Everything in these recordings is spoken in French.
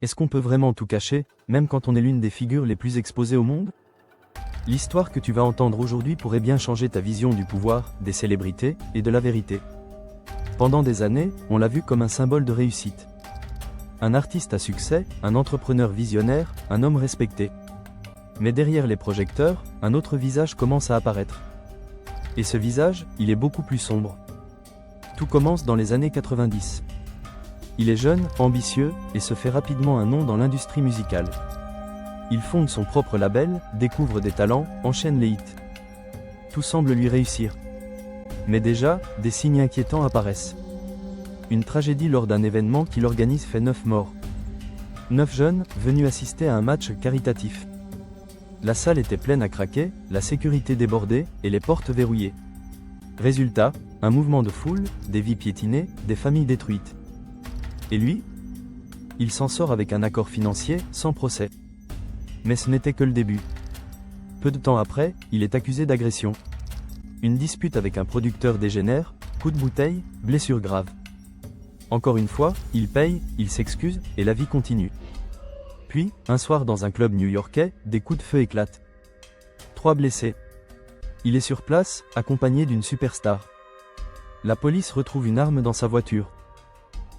Est-ce qu'on peut vraiment tout cacher, même quand on est l'une des figures les plus exposées au monde? L'histoire que tu vas entendre aujourd'hui pourrait bien changer ta vision du pouvoir, des célébrités, et de la vérité. Pendant des années, on l'a vu comme un symbole de réussite. Un artiste à succès, un entrepreneur visionnaire, un homme respecté. Mais derrière les projecteurs, un autre visage commence à apparaître. Et ce visage, il est beaucoup plus sombre. Tout commence dans les années 90. Il est jeune, ambitieux, et se fait rapidement un nom dans l'industrie musicale. Il fonde son propre label, découvre des talents, enchaîne les hits. Tout semble lui réussir. Mais déjà, des signes inquiétants apparaissent. Une tragédie lors d'un événement qu'il organise fait 9 morts. 9 jeunes, venus assister à un match caritatif. La salle était pleine à craquer, la sécurité débordée, et les portes verrouillées. Résultat, un mouvement de foule, des vies piétinées, des familles détruites. Et lui? Il s'en sort avec un accord financier, sans procès. Mais ce n'était que le début. Peu de temps après, il est accusé d'agression. Une dispute avec un producteur dégénère, coup de bouteille, blessure grave. Encore une fois, il paye, il s'excuse, et la vie continue. Puis, un soir dans un club new-yorkais, des coups de feu éclatent. 3 blessés. Il est sur place, accompagné d'une superstar. La police retrouve une arme dans sa voiture.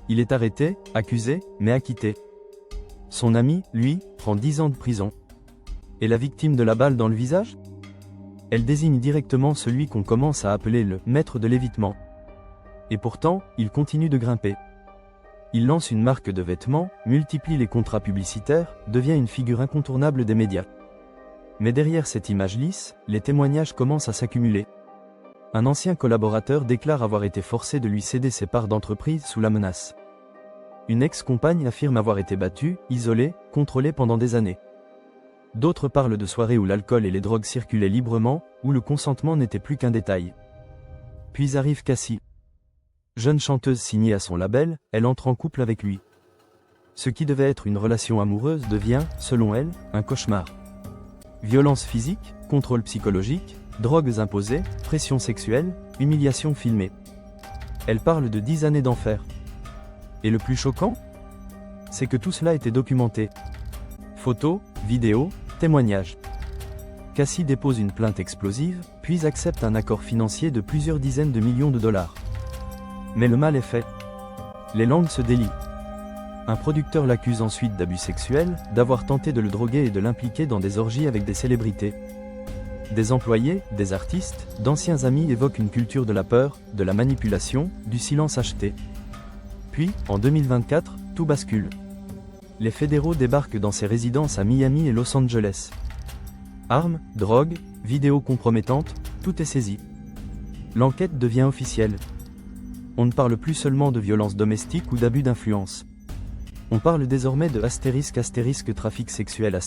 Il est arrêté, accusé, mais acquitté. Son ami, lui, prend 10 ans de prison. Et la victime de la balle dans le visage? Elle désigne directement celui qu'on commence à appeler le maître de l'évitement. Et pourtant, il continue de grimper. Il lance une marque de vêtements, multiplie les contrats publicitaires, devient une figure incontournable des médias. Mais derrière cette image lisse, les témoignages commencent à s'accumuler. Un ancien collaborateur déclare avoir été forcé de lui céder ses parts d'entreprise sous la menace. Une ex-compagne affirme avoir été battue, isolée, contrôlée pendant des années. D'autres parlent de soirées où l'alcool et les drogues circulaient librement, où le consentement n'était plus qu'un détail. Puis arrive Cassie. Jeune chanteuse signée à son label, elle entre en couple avec lui. Ce qui devait être une relation amoureuse devient, selon elle, un cauchemar. Violence physique, contrôle psychologique, drogues imposées, pression sexuelle, humiliation filmée. Elle parle de 10 années d'enfer. Et le plus choquant? C'est que tout cela était documenté. Photos, vidéos, témoignages. Cassie dépose une plainte explosive, puis accepte un accord financier de plusieurs dizaines de millions de dollars. Mais le mal est fait. Les langues se délient. Un producteur l'accuse ensuite d'abus sexuels, d'avoir tenté de le droguer et de l'impliquer dans des orgies avec des célébrités. Des employés, des artistes, d'anciens amis évoquent une culture de la peur, de la manipulation, du silence acheté. Puis, en 2024, tout bascule. Les fédéraux débarquent dans ses résidences à Miami et Los Angeles. Armes, drogues, vidéos compromettantes, tout est saisi. L'enquête devient officielle. On ne parle plus seulement de violences domestiques ou d'abus d'influence. On parle désormais de *** trafic sexuel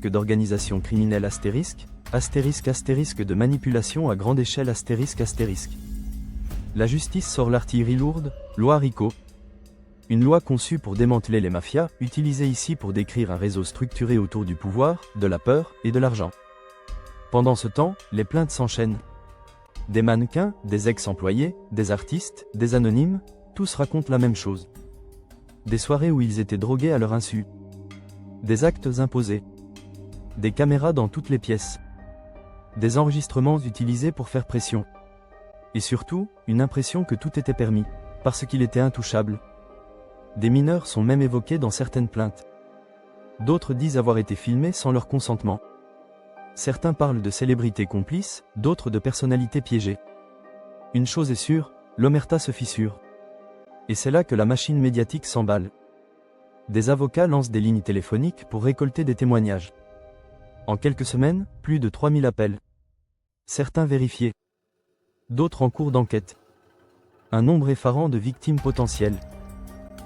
*** d'organisation criminelle *** de manipulation à grande échelle ***. La justice sort l'artillerie lourde, loi RICO. Une loi conçue pour démanteler les mafias, utilisée ici pour décrire un réseau structuré autour du pouvoir, de la peur et de l'argent. Pendant ce temps, les plaintes s'enchaînent. Des mannequins, des ex-employés, des artistes, des anonymes, tous racontent la même chose. Des soirées où ils étaient drogués à leur insu. Des actes imposés. Des caméras dans toutes les pièces. Des enregistrements utilisés pour faire pression. Et surtout, une impression que tout était permis, parce qu'il était intouchable. Des mineurs sont même évoqués dans certaines plaintes. D'autres disent avoir été filmés sans leur consentement. Certains parlent de célébrités complices, d'autres de personnalités piégées. Une chose est sûre, l'omerta se fissure. Et c'est là que la machine médiatique s'emballe. Des avocats lancent des lignes téléphoniques pour récolter des témoignages. En quelques semaines, plus de 3000 appels. Certains vérifiés. D'autres en cours d'enquête. Un nombre effarant de victimes potentielles.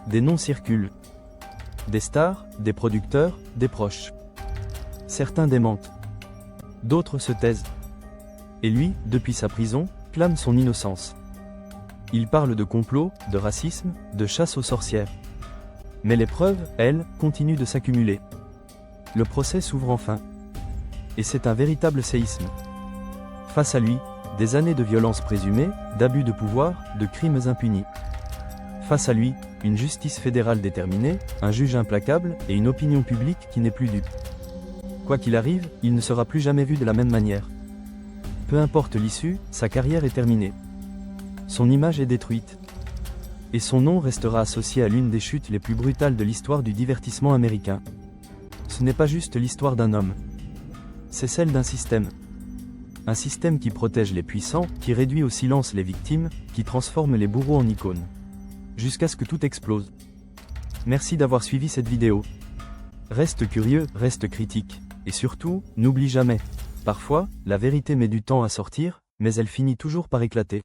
Des noms circulent. Des stars, des producteurs, des proches. Certains démentent. D'autres se taisent. Et lui, depuis sa prison, clame son innocence. Il parle de complot, de racisme, de chasse aux sorcières. Mais les preuves, elles, continuent de s'accumuler. Le procès s'ouvre enfin. Et c'est un véritable séisme. Face à lui, des années de violences présumées, d'abus de pouvoir, de crimes impunis. Face à lui, une justice fédérale déterminée, un juge implacable et une opinion publique qui n'est plus dupe. Quoi qu'il arrive, il ne sera plus jamais vu de la même manière. Peu importe l'issue, sa carrière est terminée. Son image est détruite. Et son nom restera associé à l'une des chutes les plus brutales de l'histoire du divertissement américain. Ce n'est pas juste l'histoire d'un homme. C'est celle d'un système. Un système qui protège les puissants, qui réduit au silence les victimes, qui transforme les bourreaux en icônes. Jusqu'à ce que tout explose. Merci d'avoir suivi cette vidéo. Reste curieux, reste critique. Et surtout, n'oublie jamais. Parfois, la vérité met du temps à sortir, mais elle finit toujours par éclater.